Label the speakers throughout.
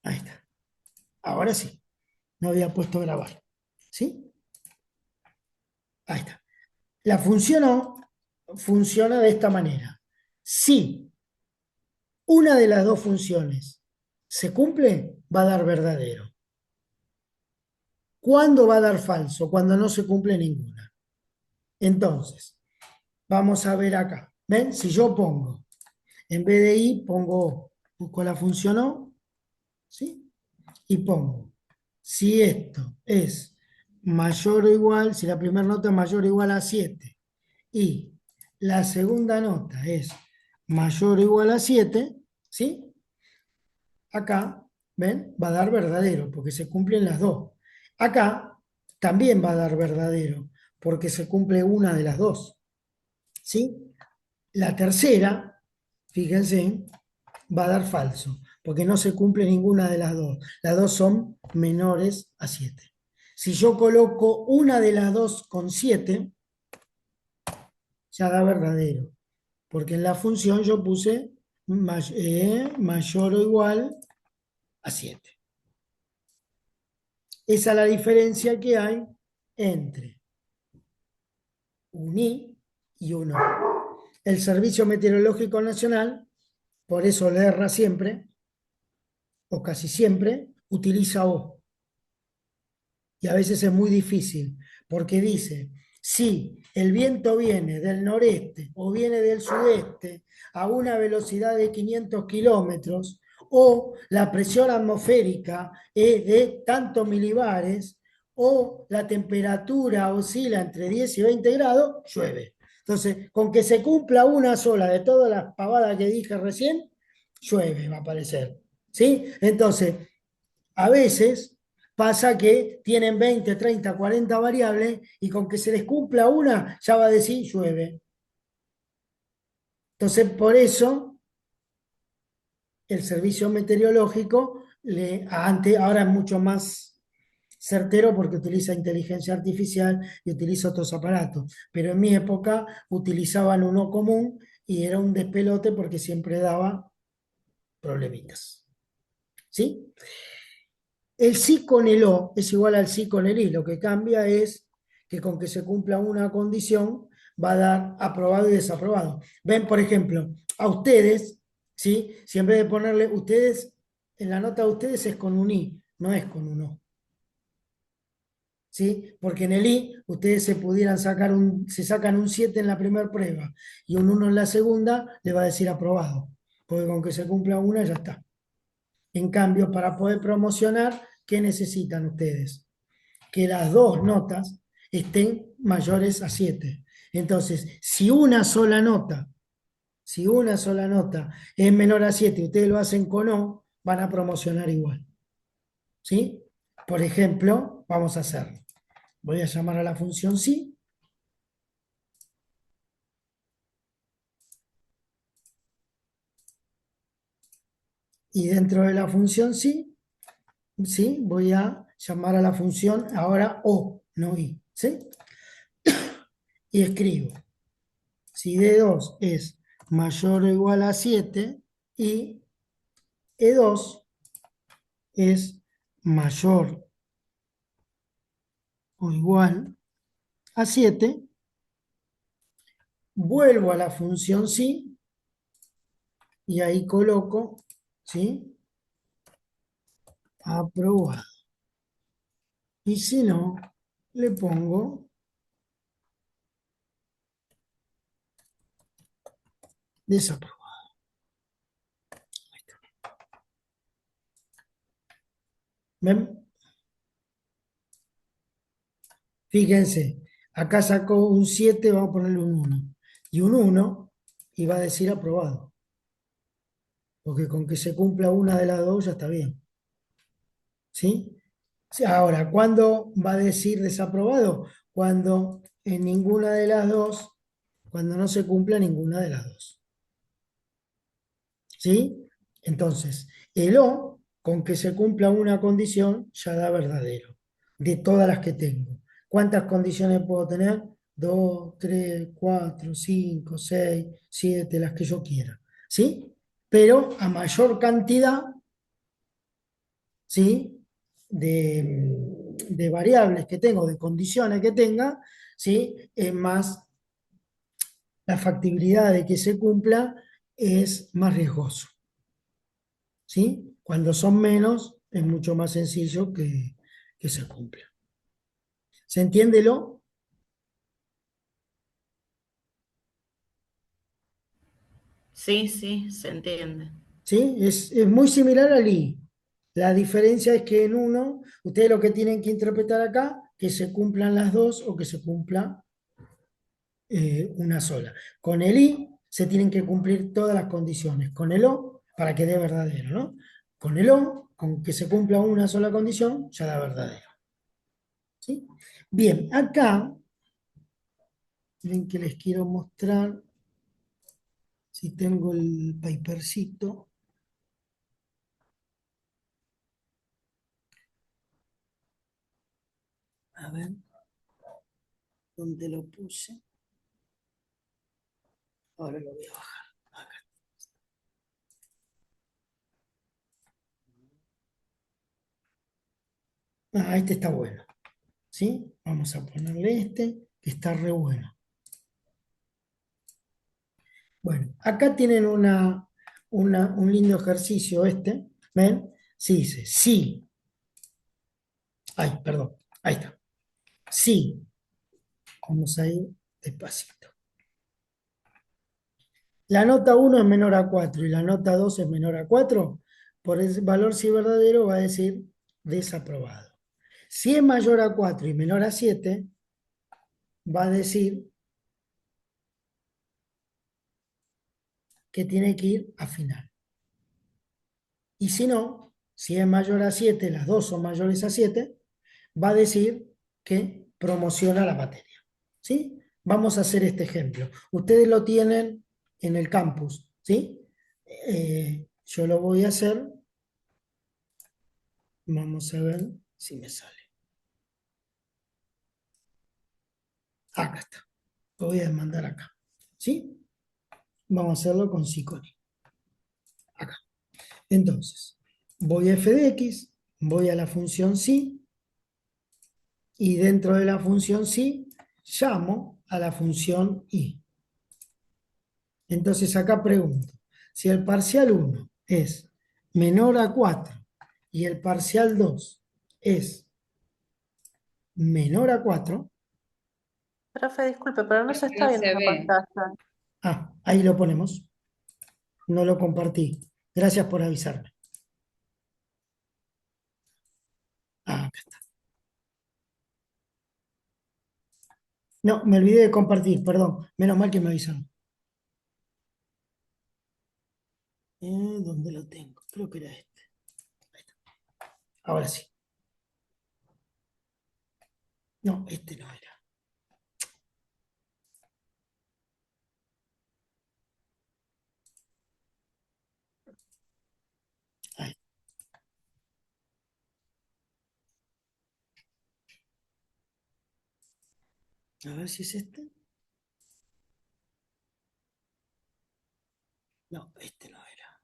Speaker 1: Ahí está. Ahora sí. No había puesto a grabar. ¿Sí? Ahí está. La función O funciona de esta manera. Si una de las dos funciones se cumple, va a dar verdadero. ¿Cuándo va a dar falso? Cuando no se cumple ninguna. Entonces, vamos a ver acá. ¿Ven? Si yo pongo, en vez de I, pongo O. Busco la función O, ¿sí? Y pongo, si esto es mayor o igual, si la primera nota es mayor o igual a 7 y la segunda nota es mayor o igual a 7, ¿sí? Acá, ¿ven? Va a dar verdadero, porque se cumplen las dos. Acá también va a dar verdadero, porque se cumple una de las dos, ¿sí? La tercera, fíjense, va a dar falso, porque no se cumple ninguna de las dos. Las dos son menores a 7. Si yo coloco una de las dos con 7, ya da verdadero, porque en la función yo puse mayor o igual a 7. Esa es la diferencia que hay entre un I y un O. El Servicio Meteorológico Nacional, por eso le erra siempre, o casi siempre, utiliza O. Y a veces es muy difícil, porque dice, si el viento viene del noreste o viene del sudeste a una velocidad de 500 kilómetros, o la presión atmosférica es de tantos milibares, o la temperatura oscila entre 10 y 20 grados, llueve. Entonces, con que se cumpla una sola de todas las pavadas que dije recién, llueve, va a aparecer. ¿Sí? Entonces, a veces pasa que tienen 20, 30, 40 variables y con que se les cumpla una ya va a decir llueve. Entonces, por eso el servicio meteorológico ahora es mucho más certero porque utiliza inteligencia artificial y utiliza otros aparatos. Pero en mi época utilizaban uno común y era un despelote porque siempre daba problemitas. ¿Sí? El sí con el O es igual al sí con el I. Lo que cambia es que con que se cumpla una condición va a dar aprobado y desaprobado. Ven, por ejemplo, a ustedes, ¿sí? Si en vez de ponerle ustedes, en la nota de ustedes es con un I, no es con un O. ¿Sí? Porque en el I ustedes se sacan un 7 en la primera prueba y un 1 en la segunda, le va a decir aprobado. Porque con que se cumpla una ya está. En cambio, para poder promocionar, ¿qué necesitan ustedes? Que las dos notas estén mayores a 7. Entonces, si una sola nota es menor a 7 y ustedes lo hacen con O, van a promocionar igual. ¿Sí? Por ejemplo, vamos a hacerlo. Voy a llamar a la función sí y dentro de la función sí, ¿sí? Voy a llamar a la función ahora O, no I. ¿Sí? Y escribo. Si D2 es mayor o igual a 7 y E2 es mayor o igual a 7, vuelvo a la función sí y ahí coloco, ¿sí? Aprobado. Y si no, le pongo desaprobado. ¿Ven? Fíjense, acá sacó un 7, vamos a ponerle un 1. Y un 1 y va a decir aprobado. Porque con que se cumpla una de las dos ya está bien. ¿Sí? Sí, ahora, ¿cuándo va a decir desaprobado? Cuando en ninguna de las dos, cuando no se cumpla ninguna de las dos. ¿Sí? Entonces, el O, con que se cumpla una condición, ya da verdadero, de todas las que tengo. ¿Cuántas condiciones puedo tener? 2, 3, 4, 5, 6, 7, las que yo quiera. ¿Sí? Pero a mayor cantidad, ¿sí? De variables que tengo, de condiciones que tenga, ¿sí? Más la factibilidad de que se cumpla es más riesgoso, ¿sí? Cuando son menos, es mucho más sencillo que se cumpla. ¿Se entiende lo?
Speaker 2: Sí, sí, se entiende.
Speaker 1: ¿Sí? Es muy similar al I. La diferencia es que en uno, ustedes lo que tienen que interpretar acá, que se cumplan las dos o que se cumpla una sola. Con el I se tienen que cumplir todas las condiciones. Con el O, para que dé verdadero, ¿no? Con el O, con que se cumpla una sola condición, ya da verdadero. ¿Sí? Bien, acá, ven que les quiero mostrar, si tengo el papercito, a ver, ¿dónde lo puse? Ahora lo voy a bajar. Ah, este está bueno, ¿sí? Vamos a ponerle este, que está re bueno. Bueno, acá tienen un lindo ejercicio este, ¿ven? Sí, dice, sí, ay, perdón, ahí está. Sí, vamos a ir despacito. La nota uno es menor a 4 y la nota 2 es menor a 4. Por el valor si verdadero va a decir desaprobado. Si es mayor a 4 y menor a 7, va a decir que tiene que ir a final. Y si no, si es mayor a 7, las dos son mayores a 7, va a decir que promociona la materia. ¿Sí? Vamos a hacer este ejemplo. Ustedes lo tienen en el campus, ¿sí? Yo lo voy a hacer. Vamos a ver si me sale. Acá está. Lo voy a mandar acá. ¿Sí? Vamos a hacerlo con Siconi. Acá. Entonces, voy a f de x, voy a la función sí, y dentro de la función sí, llamo a la función y. Entonces acá pregunto, si el parcial uno es menor a 4 y el parcial 2 es menor a 4,
Speaker 2: Profe, disculpe, pero no se está
Speaker 3: No
Speaker 2: viendo
Speaker 3: se
Speaker 2: la
Speaker 3: ve.
Speaker 2: pantalla.
Speaker 1: ahí lo ponemos, no lo compartí. Gracias por avisarme. Acá está. No, me olvidé de compartir, perdón. Menos mal que me avisaron. ¿Dónde lo tengo? Creo que era este. Ahora sí. No, este no era. Ahí. A ver si es este. No, este no era.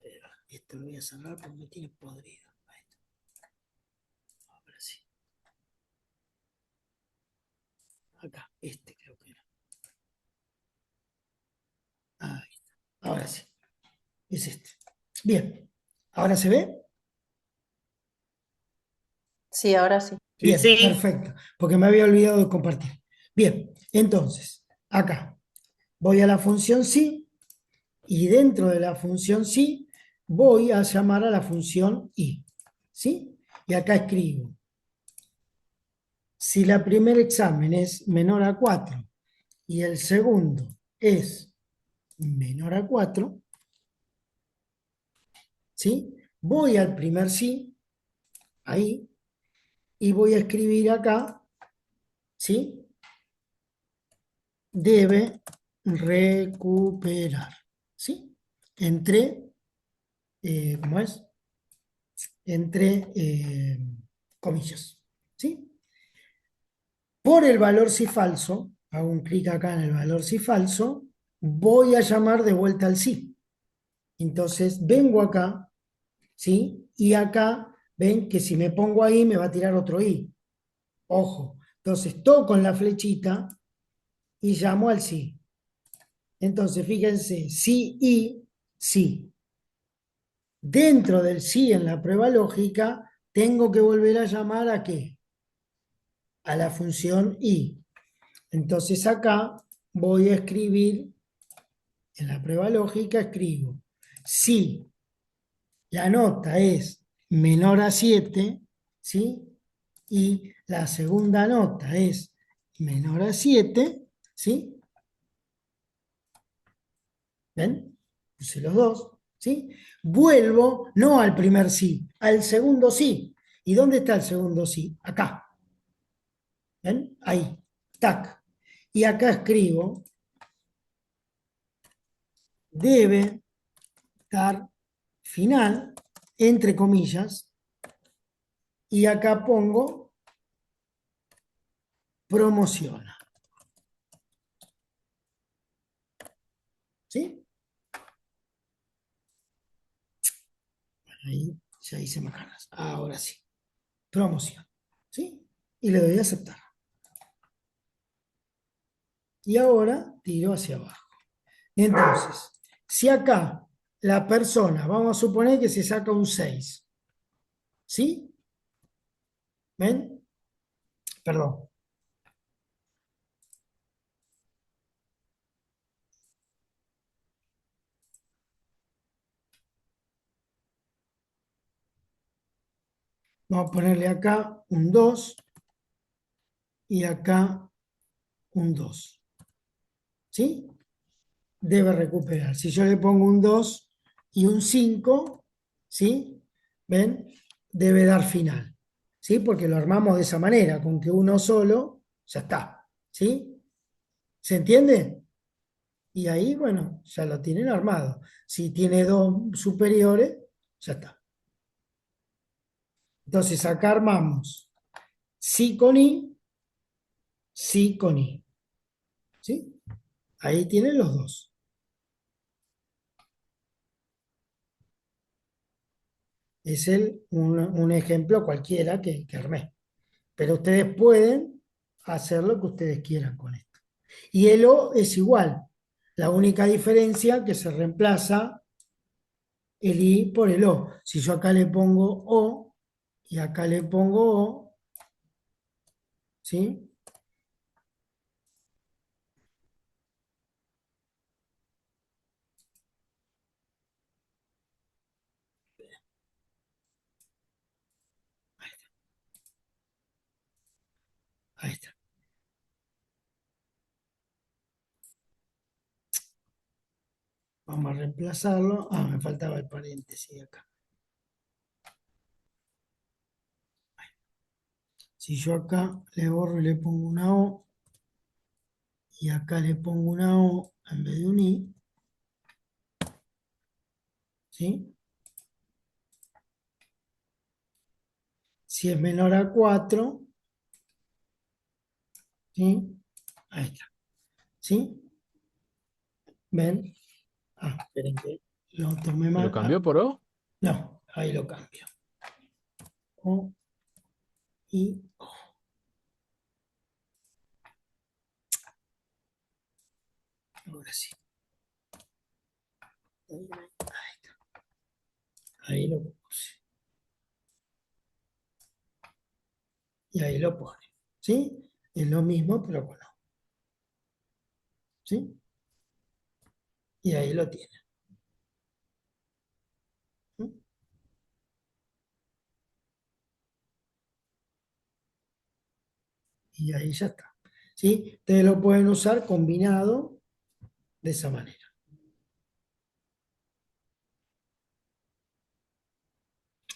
Speaker 1: Pero esto lo voy a cerrar porque me tiene podrido. Ahí está. Ahora sí. Acá, este creo que era. Ahí está. Ahora sí. Es este. Bien. ¿Ahora se ve?
Speaker 2: Sí, ahora sí.
Speaker 3: Sí,
Speaker 1: Bien,
Speaker 3: sí.
Speaker 1: perfecto. Porque me había olvidado de compartir. Bien, entonces, acá voy a la función sí y dentro de la función sí voy a llamar a la función y. ¿Sí? Y acá escribo. Si la primer examen es menor a 4 y el segundo es menor a 4, ¿sí? Voy al primer sí, ahí, y voy a escribir acá, ¿sí? Debe recuperar, ¿sí? Entre, ¿cómo es? Entre comillas, ¿sí? Por el valor si falso, hago un clic acá en el valor si falso, voy a llamar de vuelta al sí. Entonces vengo acá, ¿sí? Y acá ven que si me pongo ahí me va a tirar otro i. Ojo. Entonces toco en la flechita y llamo al sí. Entonces fíjense, sí y sí. Dentro del sí en la prueba lógica, tengo que volver a llamar ¿a qué? A la función i. Entonces acá voy a escribir, en la prueba lógica escribo, si la nota es menor a 7, ¿sí? Y la segunda nota es menor a 7, ¿sí? ¿Ven? Puse los dos, ¿sí? Vuelvo no al primer sí, al segundo sí. ¿Y dónde está el segundo sí? Acá. ¿Ven? Ahí. Tac. Y acá escribo, debe dar final, entre comillas, y acá pongo promociona. ¿Sí? Ahí ya hice más ganas. Ahora sí. Promoción. ¿Sí? Y le doy a aceptar. Y ahora tiro hacia abajo. Entonces, si acá la persona, vamos a suponer que se saca un 6, ¿sí? ¿Ven? Perdón. Vamos a ponerle acá un 2 y acá un 2, ¿sí? Debe recuperar. Si yo le pongo un 2 y un 5, ¿sí? ¿Ven? Debe dar final, ¿sí? Porque lo armamos de esa manera, con que uno solo, ya está, ¿sí? ¿Se entiende? Y ahí, bueno, ya lo tienen armado. Si tiene dos superiores, ya está. Entonces acá armamos sí con i, sí con i, ¿sí? Ahí tienen los dos. Es un ejemplo cualquiera que armé. Pero ustedes pueden hacer lo que ustedes quieran con esto. Y el O es igual. La única diferencia que se reemplaza el I por el O. Si yo acá le pongo O y acá le pongo O, ¿sí? Ahí está. Vamos a reemplazarlo. Ah, me faltaba el paréntesis acá. Si yo acá le borro y le pongo una O, y acá le pongo una O en vez de un I, ¿sí? Si es menor a 4, ¿sí? Ahí está, ¿sí? ¿Ven? Ah, esperen que lo tomé
Speaker 3: ¿Y lo
Speaker 1: mal. Ah,
Speaker 3: cambió por O?
Speaker 1: no, ahí lo cambio. O y O. Ahora sí. Ahí lo puse. Y ahí lo pone. ¿Sí? Es lo mismo, pero con O. ¿Sí? Y ahí lo tiene. ¿Sí? Y ahí ya está. ¿Sí? Ustedes lo pueden usar combinado de esa manera.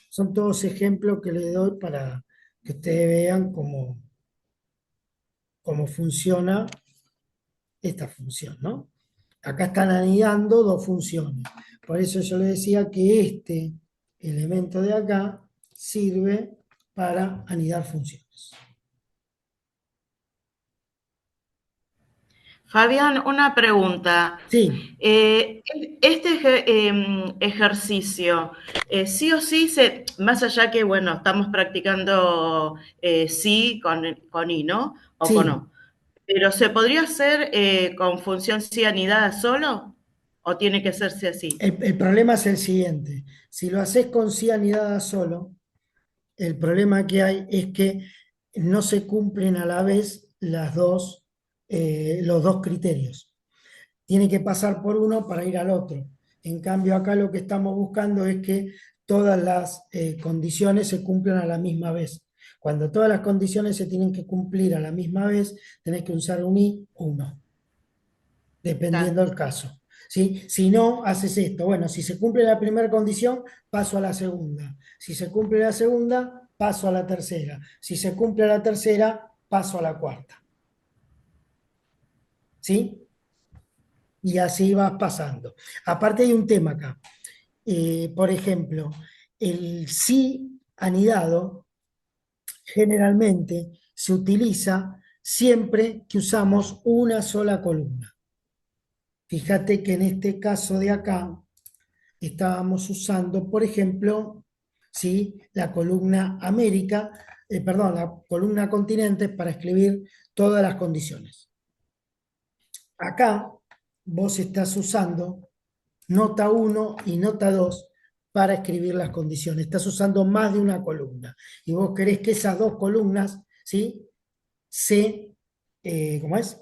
Speaker 1: Son todos ejemplos que les doy para que ustedes vean cómo funciona esta función, ¿no? Acá están anidando dos funciones. Por eso yo les decía que este elemento de acá sirve para anidar funciones.
Speaker 2: Fabián, una pregunta.
Speaker 1: Sí,
Speaker 2: Este ejercicio, sí o sí, más allá que, bueno, estamos practicando sí con I, ¿no? O con
Speaker 1: sí.
Speaker 2: O. Pero ¿se podría hacer con función sí anidada solo? ¿O tiene que hacerse así?
Speaker 1: El problema es el siguiente. Si lo haces con sí anidada solo, el problema que hay es que no se cumplen a la vez los dos criterios. Tiene que pasar por uno para ir al otro. En cambio, acá lo que estamos buscando es que todas las condiciones se cumplan a la misma vez. Cuando todas las condiciones se tienen que cumplir a la misma vez, tenés que usar un i o un no, dependiendo del
Speaker 2: Sí.
Speaker 1: caso. ¿Sí? Si no, haces esto. Bueno, si se cumple la primera condición, paso a la segunda. Si se cumple la segunda, paso a la tercera. Si se cumple la tercera, paso a la cuarta. ¿Sí? Y así vas pasando. Aparte hay un tema acá. Por ejemplo, el sí anidado generalmente se utiliza siempre que usamos una sola columna. Fíjate que en este caso de acá estábamos usando, por ejemplo, ¿sí? La columna América, perdón, la columna continentes para escribir todas las condiciones. Acá vos estás usando nota uno y nota 2 para escribir las condiciones. Estás usando más de una columna y vos querés que esas dos columnas, ¿sí? ¿Cómo es?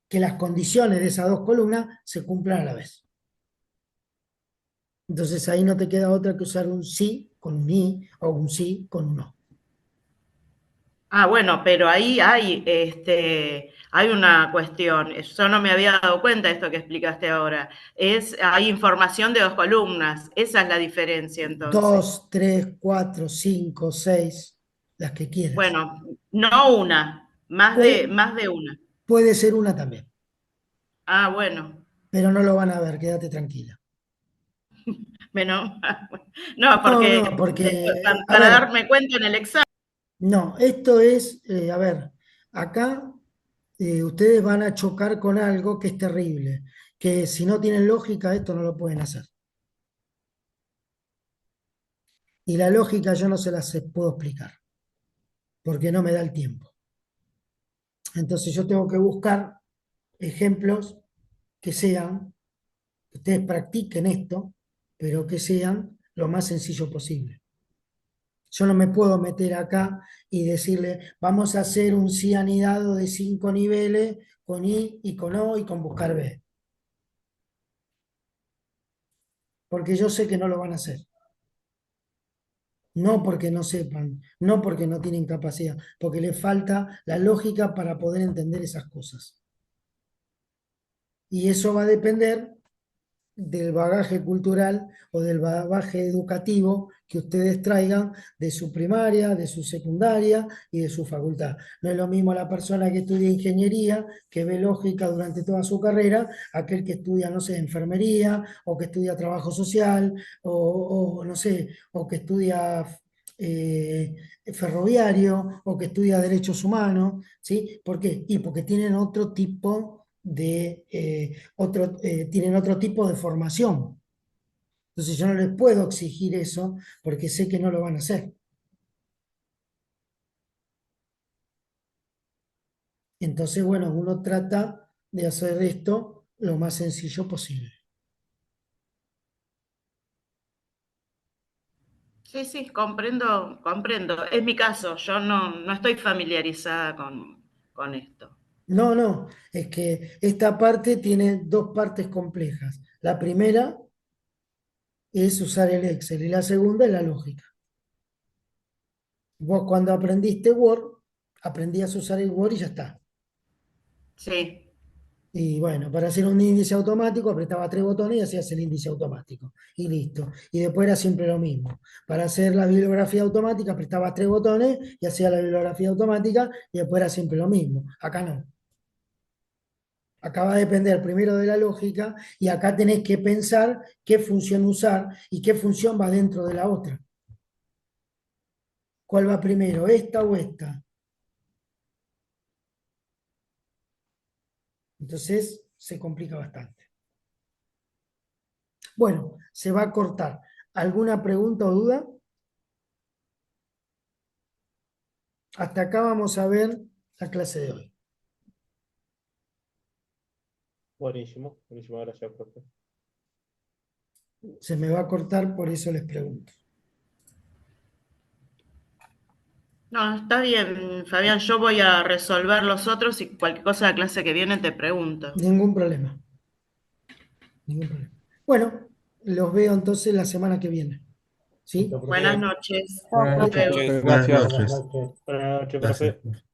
Speaker 1: Que las condiciones de esas dos columnas se cumplan a la vez. Entonces ahí no te queda otra que usar un sí con un i o un sí con un no.
Speaker 2: Ah, bueno, pero ahí hay, hay una cuestión. Yo no me había dado cuenta de esto que explicaste ahora. Hay información de dos columnas. Esa es la diferencia, entonces.
Speaker 1: Dos, tres, cuatro, cinco, seis, las que quieras.
Speaker 2: Bueno, no una,
Speaker 1: Puede,
Speaker 2: más de una.
Speaker 1: puede ser una también,
Speaker 2: Ah, bueno.
Speaker 1: pero no lo van a ver, quédate tranquila.
Speaker 2: Bueno, no,
Speaker 1: No, no,
Speaker 2: porque
Speaker 1: porque, a
Speaker 2: para
Speaker 1: ver,
Speaker 2: darme cuenta en el examen.
Speaker 1: no, esto es, a ver, acá ustedes van a chocar con algo que es terrible, que si no tienen lógica, esto no lo pueden hacer. Y la lógica yo no se las puedo explicar, porque no me da el tiempo. Entonces yo tengo que buscar ejemplos que sean, que ustedes practiquen esto, pero que sean lo más sencillo posible. Yo no me puedo meter acá y decirle, vamos a hacer un sí anidado de 5 niveles con I y con O y con buscar B, porque yo sé que no lo van a hacer. No porque no sepan, no porque no tienen capacidad, porque les falta la lógica para poder entender esas cosas. Y eso va a depender del bagaje cultural o del bagaje educativo que ustedes traigan de su primaria, de su secundaria y de su facultad. No es lo mismo la persona que estudia ingeniería, que ve lógica durante toda su carrera, aquel que estudia, no sé, enfermería o que estudia trabajo social o no sé, o que estudia eh, ferroviario o que estudia derechos humanos, ¿sí? ¿Por qué? Y porque tienen otro tipo tienen otro tipo de formación. Entonces yo no les puedo exigir eso porque sé que no lo van a hacer. Entonces, bueno, uno trata de hacer esto lo más sencillo posible.
Speaker 2: Sí, sí, comprendo, comprendo. Es mi caso, yo no estoy familiarizada con esto.
Speaker 1: No, no, es que esta parte tiene dos partes complejas. La primera es usar el Excel y la segunda es la lógica. Vos cuando aprendiste Word, aprendías a usar el Word y ya está.
Speaker 2: Sí,
Speaker 1: Y bueno, para hacer un índice automático apretaba tres botones y hacías el índice automático. Y listo. Y después era siempre lo mismo. Para hacer la bibliografía automática apretabas tres botones y hacías la bibliografía automática y después era siempre lo mismo. Acá no. Acá va a depender primero de la lógica y acá tenés que pensar qué función usar y qué función va dentro de la otra. ¿Cuál va primero, esta o esta? Entonces se complica bastante. Bueno, se va a cortar. ¿Alguna pregunta o duda? Hasta acá vamos a ver la clase de hoy.
Speaker 3: Buenísimo, buenísimo, gracias, profe.
Speaker 1: Se me va a cortar, por eso les pregunto.
Speaker 2: No, está bien, Fabián, yo voy a resolver los otros y cualquier cosa de la clase que viene te pregunto.
Speaker 1: Ningún problema. Ningún problema. Bueno, los veo entonces la semana que viene. ¿Sí?
Speaker 2: Buenas noches.
Speaker 3: Buenas
Speaker 2: Hasta
Speaker 3: noches,
Speaker 2: luego.
Speaker 3: profe,
Speaker 4: Buenas
Speaker 3: gracias.
Speaker 4: noches.
Speaker 3: Buenas noches,
Speaker 4: Gracias.
Speaker 3: profe.